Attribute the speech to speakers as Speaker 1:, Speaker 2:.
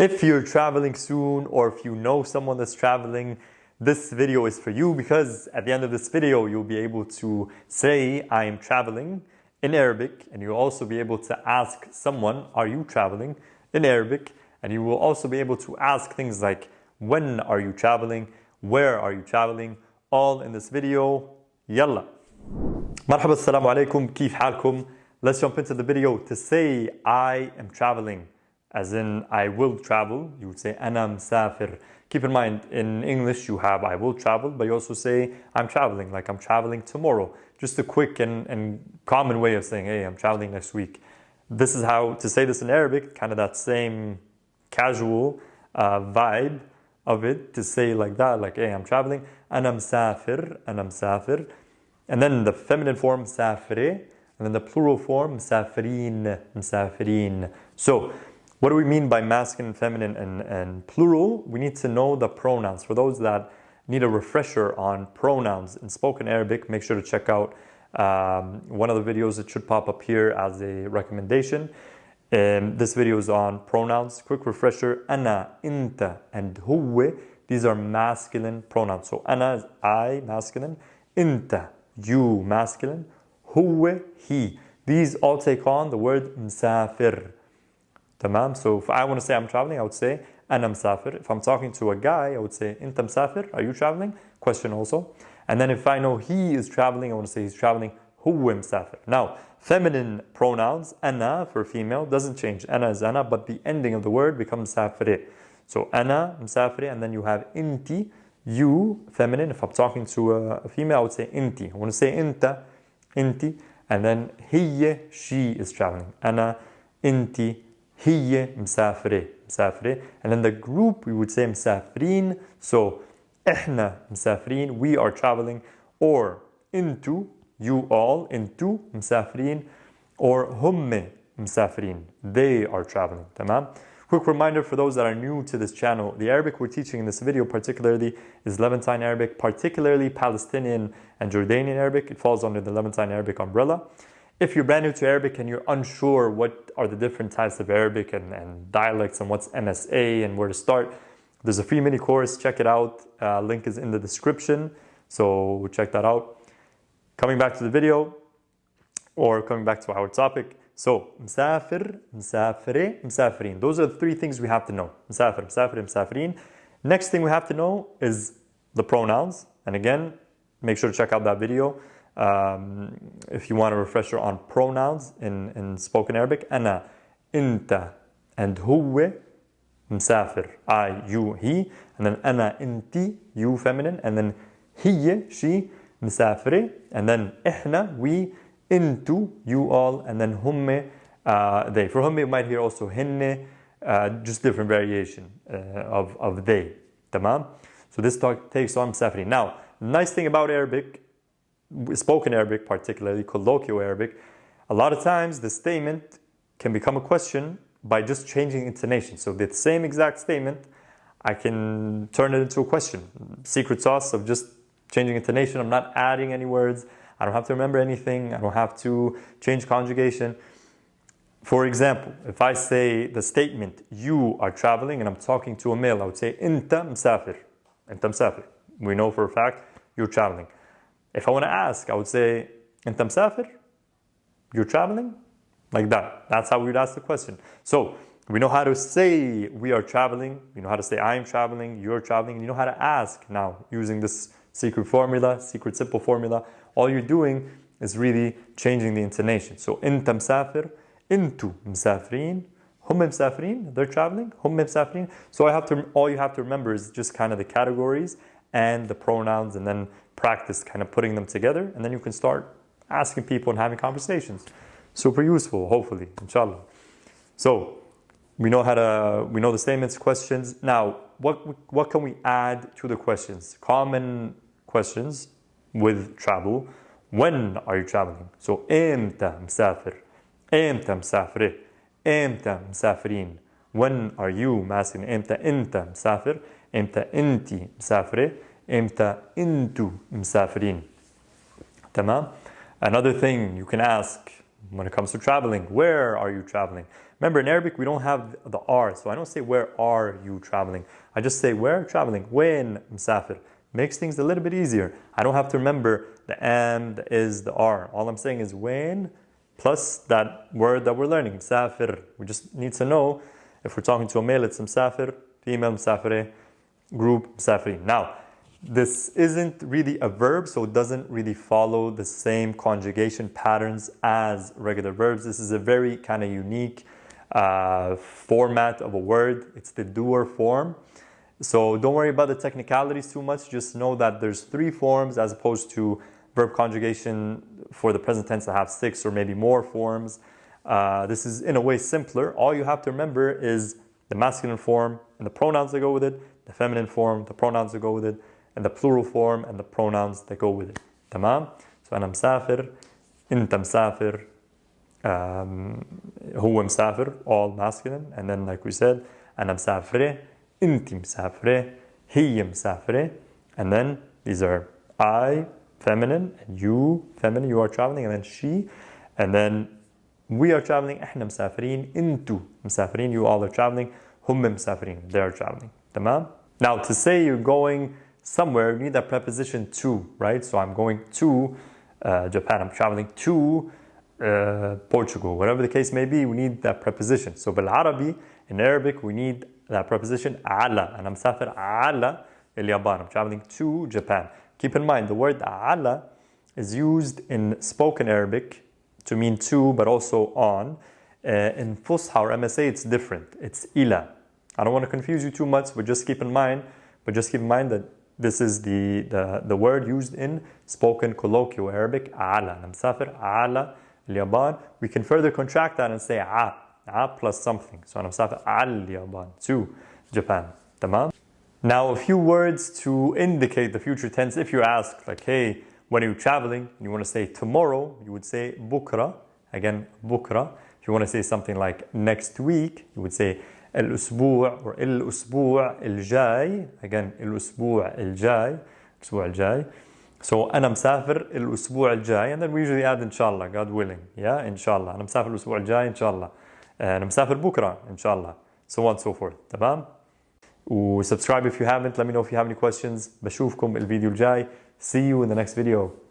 Speaker 1: If you're traveling soon, or if you know someone that's traveling, this video is for you, because at the end of this video, you'll be able to say, I am traveling in Arabic, and you'll also be able to ask someone, are you traveling in Arabic? And you will also be able to ask things like, when are you traveling? Where are you traveling? All in this video. Yalla. Marhaba, assalamu alaikum, kif halkum? Let's jump into the video. To say, I am traveling, as in I will travel, you would say ana مسافر. Keep in mind, in English you have I will travel, but you also say I'm traveling, like I'm traveling tomorrow. Just a quick and common way of saying, hey, I'm traveling next week. This is how to say this in Arabic, kind of that same casual vibe of it, to say like that, like, hey, I'm traveling. Ana مسافر, ana مسافر. And then the feminine form, مسافرة. And then the plural form, مسافرين, مسافرين. So, what do we mean by masculine, feminine, and plural? We need to know the pronouns. For those that need a refresher on pronouns in spoken Arabic, make sure to check out one of the videos that should pop up here as a recommendation. This video is on pronouns. Quick refresher, ana, inta, and huwe. These are masculine pronouns. So ana is I, masculine. Inta, you, masculine. Huwe, he. These all take on the word مسافر. Tamam. So if I want to say I'm traveling, I would say أنا مسافر. If I'm talking to a guy, I would say أنت مسافر. Are you traveling? Question also. And then if I know he is traveling, I want to say he's traveling. هو مسافر. Now, feminine pronouns, أنا for female doesn't change. أنا is أنا, but the ending of the word becomes مسافرة. So أنا مسافرة, and then you have أنتِ, you, feminine. If I'm talking to a female, I would say أنتِ. I want to say أنت, أنتِ, and then هي, she is traveling. أنا, أنتِ, هي مسافرة, مسافرة. And then the group, we would say مسافرين. So إحنا مسافرين, we are traveling. Or into, you all, into مسافرين. Or هم مسافرين, they are traveling. تمام. Quick reminder for those that are new to this channel, the Arabic we're teaching in this video particularly is Levantine Arabic, particularly Palestinian and Jordanian Arabic. It falls under the Levantine Arabic umbrella. If you're brand new to Arabic and you're unsure what are the different types of Arabic and dialects and what's MSA and where to start, there's a free mini course. Check it out. Link is in the description. So check that out. Coming back to the video, or coming back to our topic. So, مسافر, مسافرة, مسافرين. Those are the three things we have to know. مسافر, مسافرة, مسافرين. Next thing we have to know is the pronouns. And again, make sure to check out that video. If you want a refresher on pronouns in spoken Arabic, أنا, أنت, and هو, مسافر, I, you, he, and then أنا, أنتِ, you, feminine, and then هي, she, مسافرة, and then إحنا, we, into, you all, and then هم, they. For هم, you might hear also هن, just different variation of they. تمام? So this takes on مسافرين. Now, nice thing about Arabic, spoken Arabic, particularly colloquial Arabic, a lot of times the statement can become a question by just changing intonation. So the same exact statement, I can turn it into a question. Secret sauce of just changing intonation. I'm not adding any words. I don't have to remember anything. I don't have to change conjugation. For example, if I say the statement, you are traveling, and I'm talking to a male, I would say, أنت مسافر. أنت مسافر. We know for a fact you're traveling. If I want to ask, I would say, أنت مسافر? You're traveling? Like that. That's how we would ask the question. So, we know how to say we are traveling. We know how to say I am traveling, you're traveling. And you know how to ask now using this secret formula, secret simple formula. All you're doing is really changing the intonation. So, أنت مسافر, أنتوا مسافرين, هم مسافرين, they're traveling, هم مسافرين. So all you have to remember is just kind of the categories and the pronouns, and then practice kind of putting them together, and then you can start asking people and having conversations. Super useful, hopefully, inshallah. So we know the statements, questions. Now, what can we add to the questions? Common questions with travel. When are you traveling? So إمتى مسافر? إمتى مسافرة? إمتى مسافرين? When are you masculine? إمتى أنت مسافر؟ إمتى أنتِ مسافرة؟ إمتى أنتوا مسافرين؟ تمام? Another thing you can ask when it comes to traveling. Where are you traveling? Remember, in Arabic, we don't have the R, so I don't say, where are you traveling? I just say, where traveling? When مسافر. Makes things a little bit easier. I don't have to remember the am, the is, the are. All I'm saying is when plus that word that we're learning, مسافر. We just need to know if we're talking to a male, it's مسافر, female, مسافرة, group, مسافرين. Now, this isn't really a verb, so it doesn't really follow the same conjugation patterns as regular verbs. This is a very kind of unique format of a word. It's the doer form. So don't worry about the technicalities too much. Just know that there's 3 forms as opposed to verb conjugation for the present tense that have 6 or maybe more forms. This is in a way simpler. All you have to remember is the masculine form and the pronouns that go with it, the feminine form, the pronouns that go with it, and the plural form and the pronouns that go with it. تمام? So أنا مسافر, أنت مسافر, هو مسافر, all masculine. And then like we said, أنا مسافرة, أنت مسافرة, هي مسافرة. And then these are I, feminine, and you, feminine, you are traveling, and then she. And then we are traveling, إحنا مسافرين, أنتوا مسافرين, you all are traveling, هم مسافرين, they are traveling. تمام? Now to say you're going somewhere, you need that preposition to, right? So I'm going to Japan, I'm traveling to Portugal, whatever the case may be, we need that preposition. So بالعربي, in Arabic, we need that preposition على. And I'm مسافر على اليابان, I'm traveling to Japan. Keep in mind, the word على is used in spoken Arabic to mean to, but also on. In Fusha or MSA, it's different. It's إلى. I don't want to confuse you too much, but just keep in mind that this is the word used in spoken colloquial Arabic, على. أنا مسافر على اليابان. We can further contract that and say a plus something. So أنا مسافر على اليابان, to Japan. تمام? Now a few words to indicate the future tense. If you ask, like, hey, when are you traveling? And you want to say tomorrow, you would say بكرة. Again, بكرة. If you want to say something like next week, you would say الأسبوع or الأسبوع الجاي. Again, الأسبوع الجاي. الأسبوع الجاي. So أنا مسافر الأسبوع الجاي. And then we usually add إن شاء الله, God willing. Yeah, إن شاء الله. أنا مسافر الأسبوع الجاي إن شاء الله. أنا مسافر بكرة إن شاء الله. So on and so forth. تمام? وسubscribe if you haven't. Let me know if you have any questions. بشوفكم الفيديو الجاي. See you in the next video.